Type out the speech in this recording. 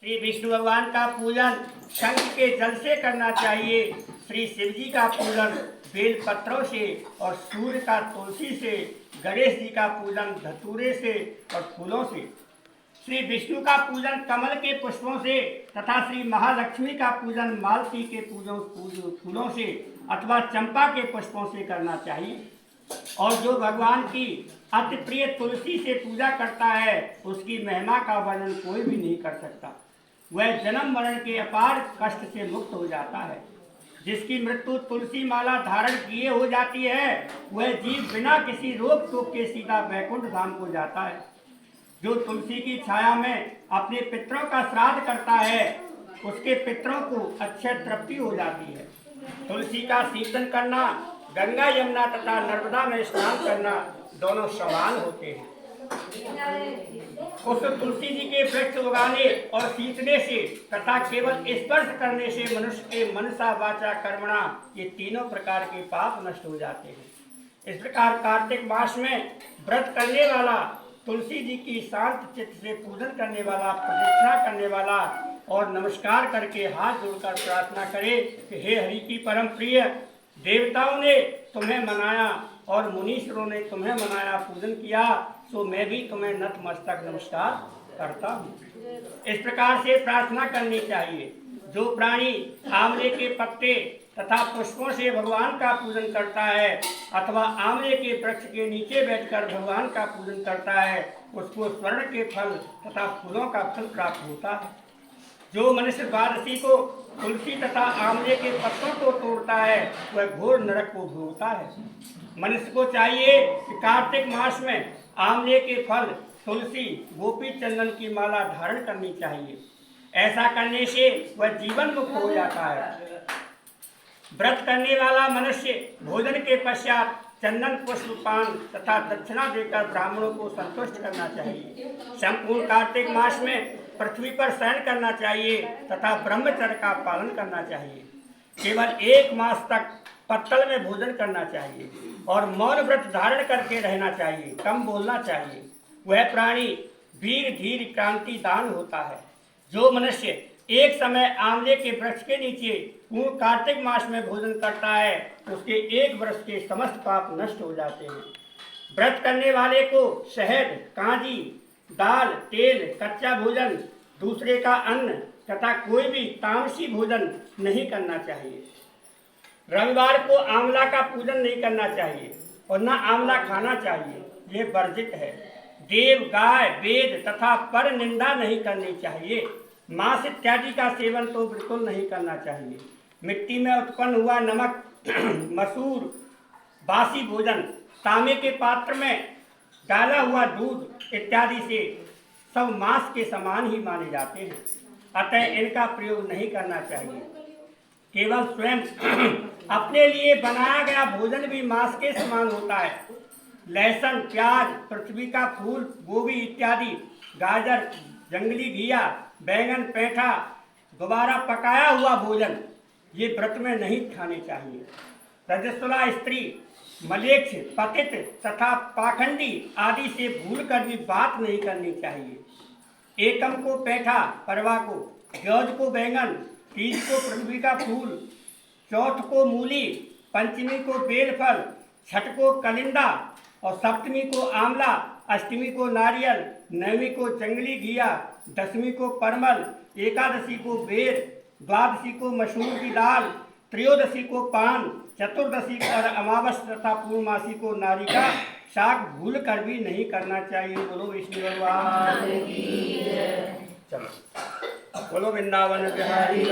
श्री विष्णु भगवान का पूजन शंख के जल से करना चाहिए। श्री शिव जी का पूजन बेल पत्रों से और सूर्य का तुलसी से, गणेश जी का पूजन धतूरे से और फूलों से, श्री विष्णु का पूजन कमल के पुष्पों से तथा श्री महालक्ष्मी का पूजन मालती के फूलों से अथवा चंपा के पुष्पों से करना चाहिए। और जो भगवान की अति प्रिय तुलसी से पूजा करता है उसकी महिमा का वर्णन कोई भी नहीं कर सकता। वह जन्म मरण के अपार कष्ट से मुक्त हो जाता है। जिसकी मृत्यु तुलसी माला धारण किए हो जाती है वह जीव बिना किसी रोक टोक के सीधा वैकुंठ धाम को जाता है। जो तुलसी की छाया में अपने पितरों का श्राद्ध करता है उसके पितरों को अक्षय तृप्ति हो जाती है। तुलसी का शीतन करना गंगा यमुना तथा नर्मदा में स्नान करना दोनों समान होते हैं। उस तुलसी जी के वृक्ष उगाने और सींचने से तथा केवल स्पर्श करने से मनुष्य के मनसा वाचा कर्मणा ये तीनों प्रकार के पाप नष्ट हो जाते हैं। इस प्रकार कार्तिक मास में व्रत करने वाला, तुलसी जी की शांत चित्त से पूजन करने वाला, प्रदक्षिणा करने वाला और नमस्कार करके हाथ जोड़कर प्रार्थना करे कि हे हरि की परम प्रिय, देवताओं ने तुम्हें मनाया और मुनीश्वरों ने तुम्हें मनाया, पूजन किया, सो मैं भी तुम्हें नतमस्तक नमस्कार करता हूँ। इस प्रकार से प्रार्थना करनी चाहिए। जो प्राणी आंवले के पत्ते तथा पुष्पों से भगवान का पूजन करता है अथवा आंवले के वृक्ष के नीचे बैठकर भगवान का पूजन करता है उसको स्वर्ण के फल तथा फूलों का फल प्राप्त होता है। जो मनुष्य द्वादशी को तुलसी तथा आंवले के पत्तों को तोड़ता है वह घोर नरक को भोगता है। मनुष्य को चाहिए कि कार्तिक मास में आंवले के फल, तुलसी, गोपी चंदन की माला धारण करनी चाहिए। ऐसा करने से वह जीवन मुक्त हो जाता है। व्रत करने वाला मनुष्य भोजन के पश्चात चंदन पुष्प पान तथा दक्षिणा देकर ब्राह्मणों को संतुष्ट करना चाहिए। संपूर्ण कार्तिक मास में पृथ्वी पर शयन करना चाहिए तथा ब्रह्मचर्य का पालन करना चाहिए। केवल 1 मास तक पत्तल में भोजन करना चाहिए और मौन व्रत धारण करके रहना चाहिए, कम बोलना चाहिए। वह प्राणी वीर धीर क्रांति दान होता है। जो मनुष्य एक समय आंवले के वृक्ष के नीचे पूर्ण कार्तिक मास में भोजन करता है उसके 1 वर्ष के समस्त पाप नष्ट हो जाते हैं। व्रत करने वाले को शहद, कांजी, दाल, तेल, कच्चा भोजन, दूसरे का अन्न तथा कोई भी तामसी भोजन नहीं करना चाहिए। रविवार को आंवला का पूजन नहीं करना चाहिए और न आंवला खाना चाहिए, ये वर्जित है। देव, गाय, वेद तथा पर निंदा नहीं करनी चाहिए। मांस इत्यादि का सेवन तो बिल्कुल नहीं करना चाहिए। मिट्टी में उत्पन्न हुआ नमक, मसूर, बासी भोजन, तांबे के पात्र में डाला हुआ दूध इत्यादि से सब मांस के समान ही माने जाते हैं, अतः इनका प्रयोग नहीं करना चाहिए। केवल स्वयं अपने लिए बनाया गया भोजन भी मांस के समान होता है। लहसुन, प्याज, पृथ्वी का फूल, गोभी इत्यादि, गाजर, जंगली घिया, बैंगन, पेठा, दोबारा पकाया हुआ भोजन ये व्रत में नहीं खाने चाहिए। रजस्वला स्त्री, मलेच्छ, पतित तथा पाखंडी आदि से भूल कर भी बात नहीं करनी चाहिए। एकम को पेठा, परवा को, जौज को बैंगन, तीज को पृथ्वी का फूल, चौथ को मूली, पंचमी को बेलफल, छठ को कलिंदा और सप्तमी को आंवला, अष्टमी को नारियल, नवमी को जंगली घिया, दशमी को परमल, एकादशी को बेर, द्वादशी को मसूर की दाल, त्रयोदशी को पान, चतुर्दशी और अमावस्या तथा पूर्णमासी को नारी का शाक भूल कर भी नहीं करना चाहिए। बोलो विष्णु भगवान की जय। चलो बोलो वृंदावन बिहारी।